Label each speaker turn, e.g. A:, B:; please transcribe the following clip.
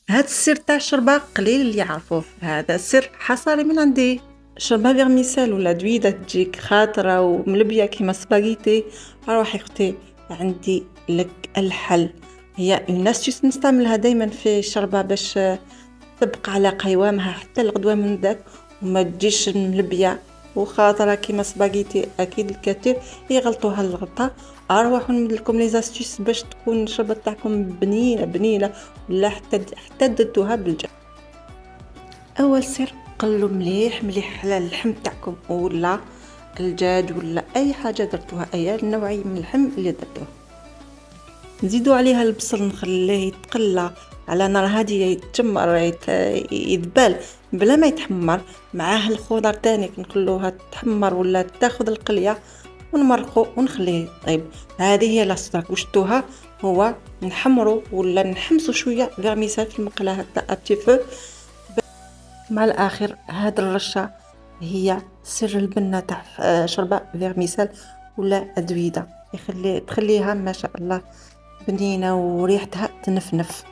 A: هاد السر تاع الشوربة قليل اللي يعرفوه، هذا سر حصري من عندي. شوربة فيغميسيل ولا دويدة تجيك خاطرة وملبية كيما سباغيتي. روحي اختي، عندي لك الحل. هي اون استيس نستعملها دايما في الشوربة باش تبقى على قوامها حتى الغدوة من داك وما تجيش ملبية وخاطرة كيما سباغيتي. اكيد الكثير يغلطوا هالغلطة. اروح نمد لكم لي زاستيس باش تكون الشوربة تاعكم بنينة بنينة، ولا حتى درتوها بالجو. اول سر، قلوا مليح مليح على اللحم تاعكم ولا الدجاج ولا اي حاجه درتوها، اي نوعيه من اللحم اللي درتوه. نزيدوا عليها البصل، نخليه يتقلى على نار هاديه، يتجمر يذبال بلا ما يتحمر. معاه الخضر تاني نخلوها تحمر ولا تاخذ القليه، ونمرقوا ونخليه يطيب. هذه هي لاصدر وشتوها، هو نحمروا ولا نحمسوا شويه فيرميسال في المقله هكا ابتي. مع الآخر هاد الرشة هي سر البنة تاع شوربة فيغميسال ولا أدويدة، تخليها ما شاء الله بنينة وريحتها تنفنف.